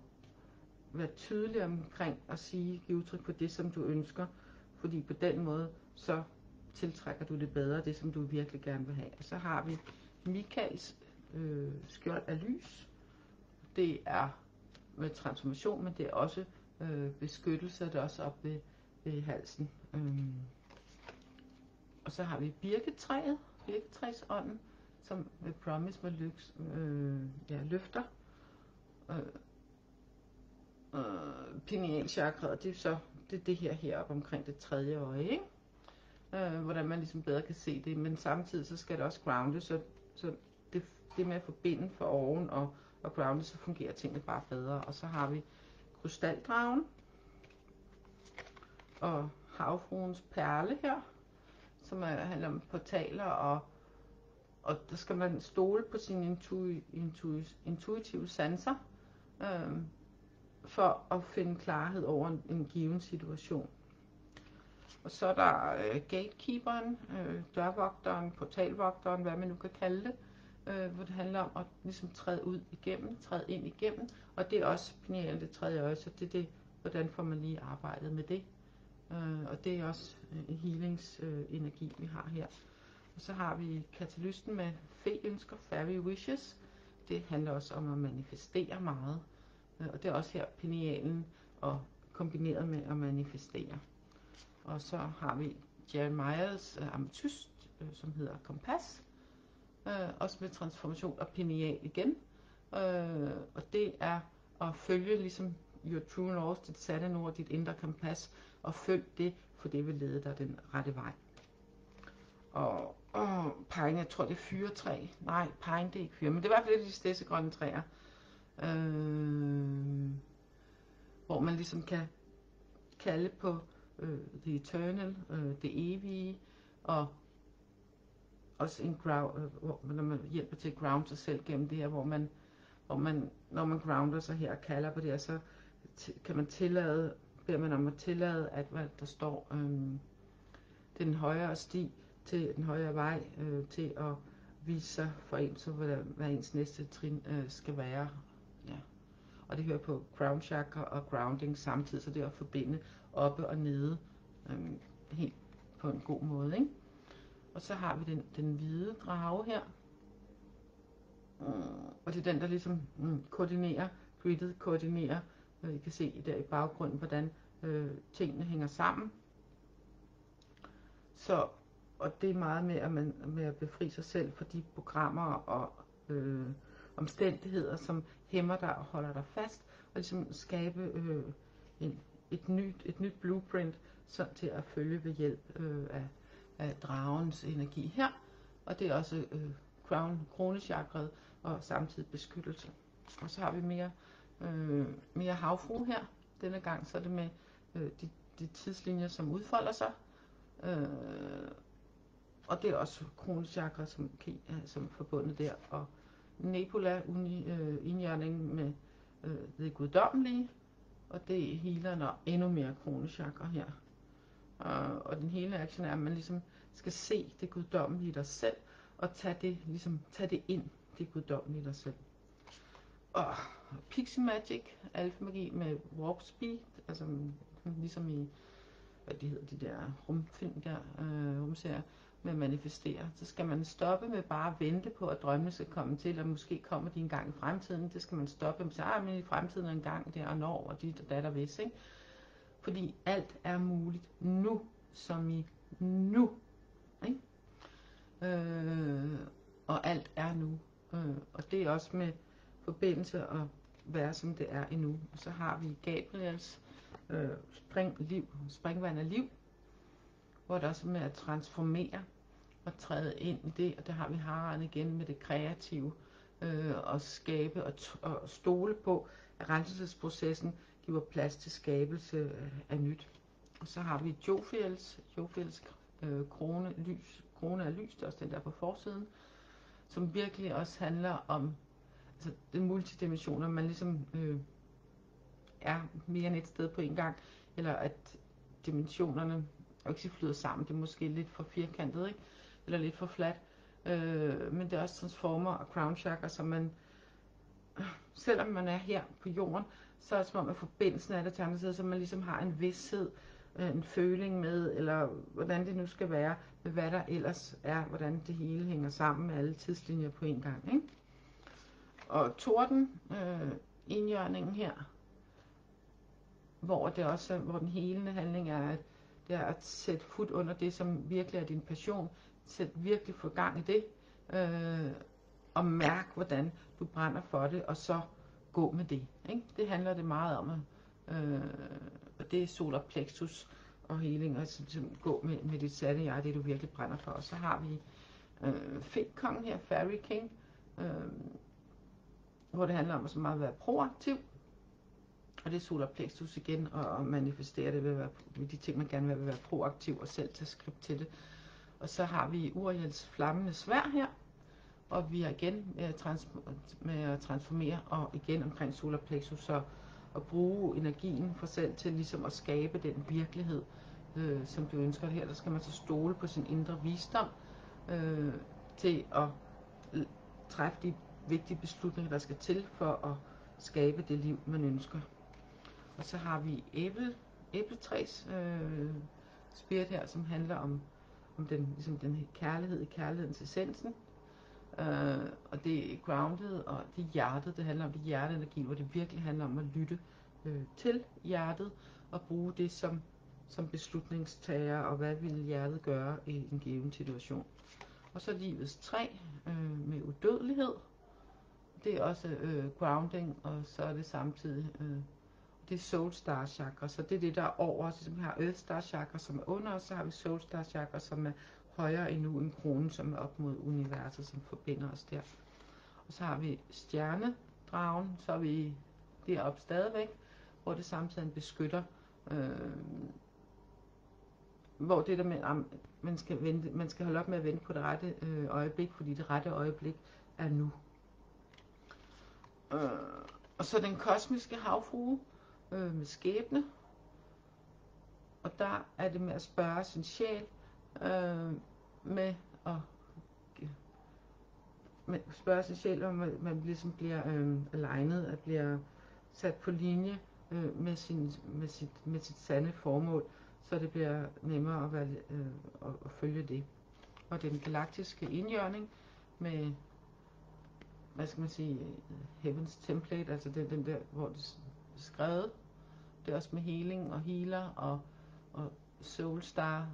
være tydelig omkring at sige, give udtryk på det, som du ønsker. Fordi på den måde, så tiltrækker du det bedre, det som du virkelig gerne vil have. Og så har vi Michaels skjold af lys. Det er med transformation, men det er også beskyttelse, det er også op ved halsen. Og så har vi birketræet, birketræsånden, som med promise med lyks, løfter. Pineal chakra, det er så det her heroppe omkring det tredje øje, ikke? Hvordan man ligesom bedre kan se det, men samtidig så skal det også grounde, så det med at forbinde for oven og grounde, så fungerer tingene bare bedre. Og så har vi krystaldragen og havfruens perle her, som handler om portaler, og der skal man stole på sine intuitive sanser, for at finde klarhed over en given situation. Og så er der gatekeeperen, dørvogteren, portalvogteren, hvad man nu kan kalde det, hvor det handler om at ligesom træde ud igennem, træde ind igennem, og det er også pineal, det tredje øje, så det er det, hvordan får man lige arbejdet med det. Og det er også en healingsenergi, vi har her. Og så har vi katalysten med fe-ønsker, fairy wishes. Det handler også om at manifestere meget. Og det er også her pinealen og kombineret med at manifestere. Og så har vi Jeremiahs ametyst, som hedder kompas. Også med transformation og pineal igen. Og det er at følge ligesom your true north, dit sande nord, dit indre kompas, og følg det, for det vil lede dig den rette vej. Og pine, jeg tror det er fyretræ. Nej, pine det er ikke fyre, men det er i hvert fald de stedsegrønne træer. Hvor man ligesom kan kalde på the eternal, det evige, og også en hvor man hjælper til at ground sig selv gennem det her, hvor man, når man grounder sig her og kalder på det her, så kan man beder man om at tillade, at hvad der står, den højere sti til den højere vej, til at vise sig for en, så hvad ens næste trin skal være. Ja. Og det hører på crown chakra og grounding samtidig, så det er at forbinde oppe og nede helt på en god måde, ikke? Og så har vi den hvide drage her. Og det er den, der ligesom koordinerer, griddet koordinerer. I kan se der i baggrunden, hvordan tingene hænger sammen. Så, og det er meget med at befri sig selv for de programmer og omstændigheder, som hæmmer dig og holder dig fast. Og ligesom skabe et nyt blueprint så til at følge ved hjælp af dragens energi her. Og det er også kronechakraet og samtidig beskyttelse. Og så har vi mere havfru her. Denne gang så er det med de tidslinjer, som udfolder sig. Og det er også kronechakra, som forbundet der. Og Nebula, indjørningen med det guddommelige. Og det er healeren og endnu mere kronechakra her. Og den hele action er, at man ligesom skal se det guddommelige i dig selv, og tage det ind, det guddommelige i dig selv. Og Pixie Magic, alfamagi med warp speed, altså ligesom i, hvad de hedder, de der rumfilm der, rumserier, med at manifestere. Så skal man stoppe med bare at vente på, at drømmene skal komme til, og måske kommer de en gang i fremtiden. Det skal man stoppe med, men i fremtiden er en gang der og når, og dit og dat og vis, ikke? Fordi alt er muligt nu, som i nu. Ikke? Og alt er nu. Og det er også med forbindelse at være som det er endnu. Og så har vi Gabriels springvand af liv, hvor det også er med at transformere og træde ind i det. Og der har vi Haren igen med det kreative, og skabe og stole på, at renselsesprocessen giver plads til skabelse af nyt. Og så har vi Jofiels krone af lys, det er også den der på forsiden, som virkelig også handler om altså den multidimensioner, man ligesom er mere end et sted på en gang, eller at dimensionerne ikke flyder sammen, det er måske lidt for firkantet, ikke? Eller lidt for flat, men det er også transformer og crown chakra, så man, selvom man er her på jorden, så er det som om, at forbindelsen er det til andre side, så man ligesom har en vidshed, en føling med, eller hvordan det nu skal være, med hvad der ellers er, hvordan det hele hænger sammen med alle tidslinjer på en gang, ikke? Og torden, indjørningen her, hvor det også, hvor den helende handling er, at det er at sætte fod under det, som virkelig er din passion, sæt virkelig få gang i det, og mærk, hvordan du brænder for det, og så gå med det, ikke? Det handler det meget om, og det er solar plexus og healing, og så gå med dit sande jeg, det du virkelig brænder for. Og så har vi Fedkongen her, Fairy King, hvor det handler om at så meget være proaktiv, og det er solar plexus igen, og manifestere det ved de ting, man gerne vil være proaktiv og selv tage skridt til det. Og så har vi Uriels flammende sværd her, og vi er igen med at transformere, og igen omkring solar plexus, så at bruge energien for selv til ligesom at skabe den virkelighed, som du ønsker her. Der skal man så stole på sin indre visdom, til at træffe de vigtige beslutninger, der skal til for at skabe det liv, man ønsker. Og så har vi æbletræs spirit her, som handler om ligesom den kærlighed i kærlighedens essensen. Og det er grounded, og det er hjertet, det handler om det hjerteenergi, hvor det virkelig handler om at lytte til hjertet, og bruge det som beslutningstager, og hvad vil hjertet gøre i en given situation. Og så livets træ med udødelighed. det er også grounding, og så er det samtidig, det er soul star chakra, så det er det, der er over os. Vi har earth star chakra, som er under os, så har vi soul star chakra, som er højere endnu en krone, som er op mod universet, som forbinder os der. Og så har vi stjernedragen, så er vi deroppe stadigvæk, hvor det samtidig er en beskytter, hvor det der med, man skal holde op med at vente på det rette øjeblik, fordi det rette øjeblik er nu. Og så den kosmiske havfrue med skæbne, og der er det med at spørge sin sjæl, med at spørge sin sjæl, om man ligesom bliver alignet, at bliver sat på linje med sit sande formål, så det bliver nemmere at, at følge det. Og den galaktiske indjørning med, hvad skal man sige, Heavens Template, altså den der, hvor det er skrevet. Det er også med healing og healer og soul star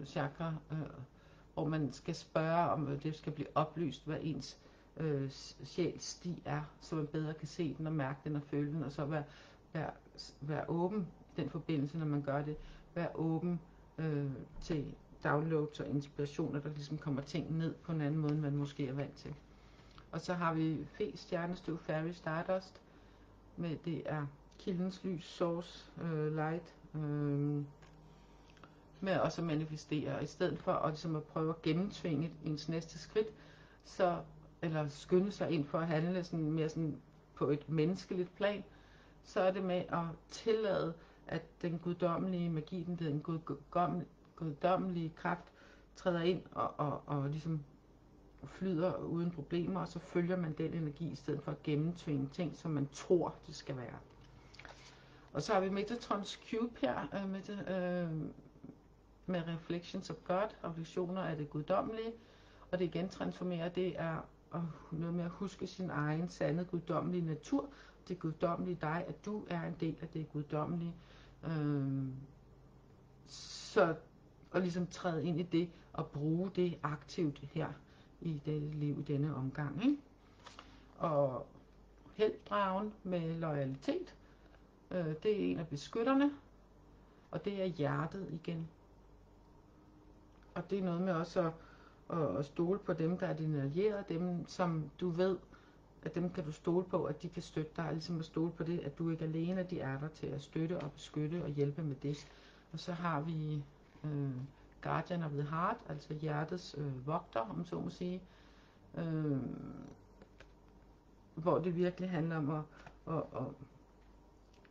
chakra, hvor man skal spørge, om det skal blive oplyst, hvad ens sjæls sti er, så man bedre kan se den og mærke den og føle den, og så være åben i den forbindelse, når man gør det. Være åben til downloads og inspirationer, der ligesom kommer ting ned på en anden måde, end man måske er vant til. Og så har vi Fe, Stjernestøv, Fairy, Stardust, med det er kildens lys, source, light, med også at manifestere, i stedet for at, ligesom at prøve at gennemtvinge ens næste skridt, så, eller skynde sig ind for at handle sådan, mere sådan på et menneskeligt plan, så er det med at tillade, at den guddommelige magi, den guddommelige kraft, træder ind og ligesom flyder uden problemer, og så følger man den energi, i stedet for at gennemtvinge ting, som man tror, det skal være. Og så har vi Metatrons Cube her, med Reflections of God, refleksioner af det guddommelige, og det igen transformerer, det er noget med at huske sin egen sande guddommelige natur, det guddommelige dig, at du er en del af det guddommelige, så og ligesom træde ind i det, og bruge det aktivt her, i det liv, i denne omgang, ikke? Og helddragen med loyalitet, det er en af beskytterne, og det er hjertet igen. Og det er noget med også at stole på dem, der er dine allierede, dem som du ved, at dem kan du stole på, at de kan støtte dig, ligesom at stole på det, at du ikke alene, de er der til at støtte og beskytte og hjælpe med det. Og så har vi Guardian of the Heart, altså hjertets vogter, om så må sige, hvor det virkelig handler om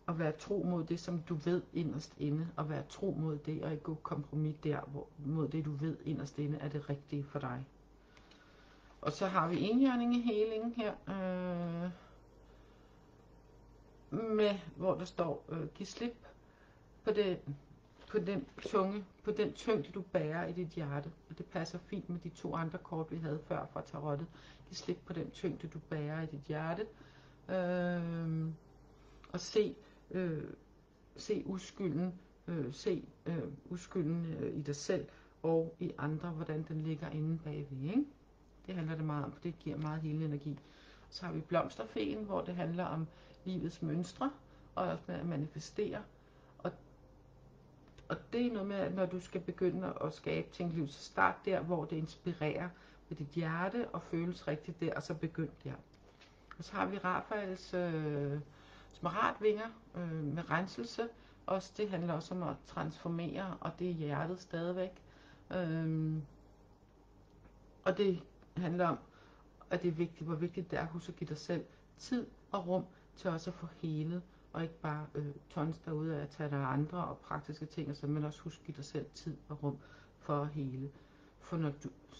at være tro mod det, som du ved inderst inde, og være tro mod det, og ikke gå kompromis der, mod det, du ved inderst inde, er det rigtige for dig. Og så har vi enhjørning i healing her, med, hvor der står, giv slip på den tyngde, du bærer i dit hjerte. Og det passer fint med de to andre kort, vi havde før fra tarottet. Giv slip på den tyngde, du bærer i dit hjerte. Og se uskylden, uskylden i dig selv og i andre, hvordan den ligger inde bagved, ikke? Det handler det meget om, for det giver meget helende energi. Så har vi blomsterfeen, hvor det handler om livets mønstre, og også med at manifestere. Og det er noget med, at når du skal begynde at skabe tænkeliv, så start der, hvor det inspirerer med dit hjerte, og føles rigtigt der, og så begynd der. Og så har vi Rafaels smaragdvinger med renselse. Også det handler også om at transformere, og det er hjertet stadigvæk. Og det handler om, at det er vigtigt, hvor vigtigt det er at huske at give dig selv tid og rum til også at få helet, og ikke bare tons derude af at tage dig af andre og praktiske ting, og så, men også huske at give dig selv tid og rum for at hele. For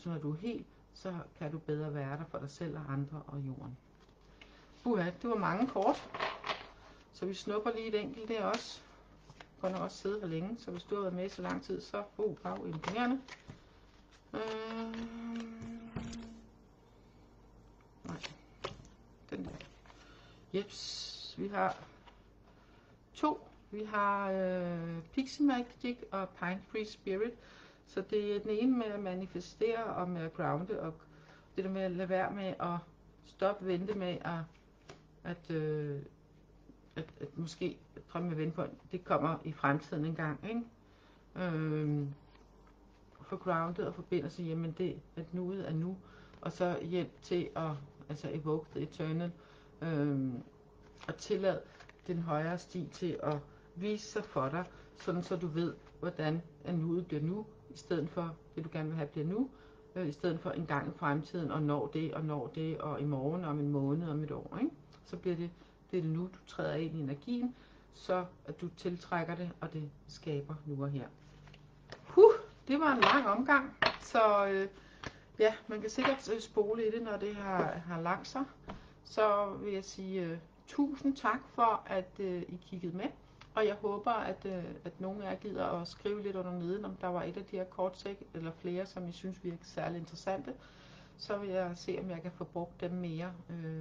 når du er helt, så kan du bedre være der for dig selv og andre og jorden. Uha, det var mange kort. Så vi snupper lige et enkelt der også. Godt nok også sidde for længe, så hvis du har været med så lang tid, så imponerende. Nej, den der. Jeps, vi har to. Vi har Pixie Magic og Pine Free Spirit. Så det er den ene med at manifestere og med at grounde det der med at lade være med at vente med at måske drømme med vente på, det kommer i fremtiden en gang, ikke? For grounded og forbinde sig, jamen det, at nuet er nu, og så hjælp til at, altså evoke the eternal, og tillade den højere sti til at vise sig for dig, sådan så du ved, hvordan nuet bliver nu, i stedet for det du gerne vil have bliver nu, i stedet for en gang i fremtiden, og når det, og i morgen, om en måned, om et år, ikke? Så bliver det er nu, du træder ind i energien, så at du tiltrækker det, og det skaber nu og her. Det var en lang omgang, så ja, man kan sikkert spole i det, når det har lagt sig. Så vil jeg sige tusind tak for, at I kiggede med. Og jeg håber, at nogle af jer gider at skrive lidt under neden, om der var et af de her kortsæk, eller flere, som I synes virker særlig interessante. Så vil jeg se, om jeg kan få brugt dem mere.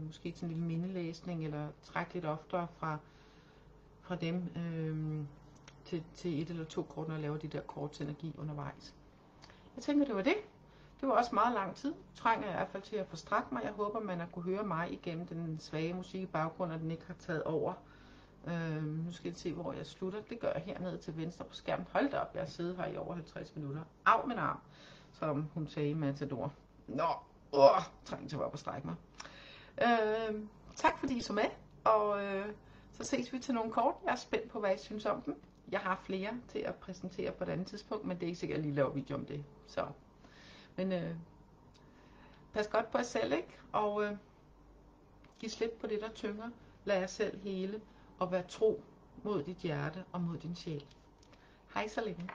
Måske til en lille mindelæsning, eller trække lidt oftere fra dem til et eller to kort, når jeg laver de der kortsenergi undervejs. Jeg tænker, det var det. Det var også meget lang tid. Trænger jeg i hvert fald til at forstrække mig. Jeg håber, man har kunne høre mig igennem den svage musik i baggrunden, og den ikke har taget over. Nu skal jeg se, hvor jeg slutter. Det gør jeg hernede til venstre på skærmen. Hold da op, jeg har siddet her i over 50 minutter. Af min arm, som hun sagde i Matador. Nå, trænger til at op og strække mig. Tak fordi I så med, og så ses vi til nogle kort. Jeg er spændt på, hvad I synes om dem. Jeg har flere til at præsentere på et andet tidspunkt, men det er ikke sikkert, at jeg lige laver video om det. Så. Men pas godt på jer selv, ikke? Og giv slip på det, der tynger. Lad jer selv hele, og vær tro mod dit hjerte og mod din sjæl. Hej så længe.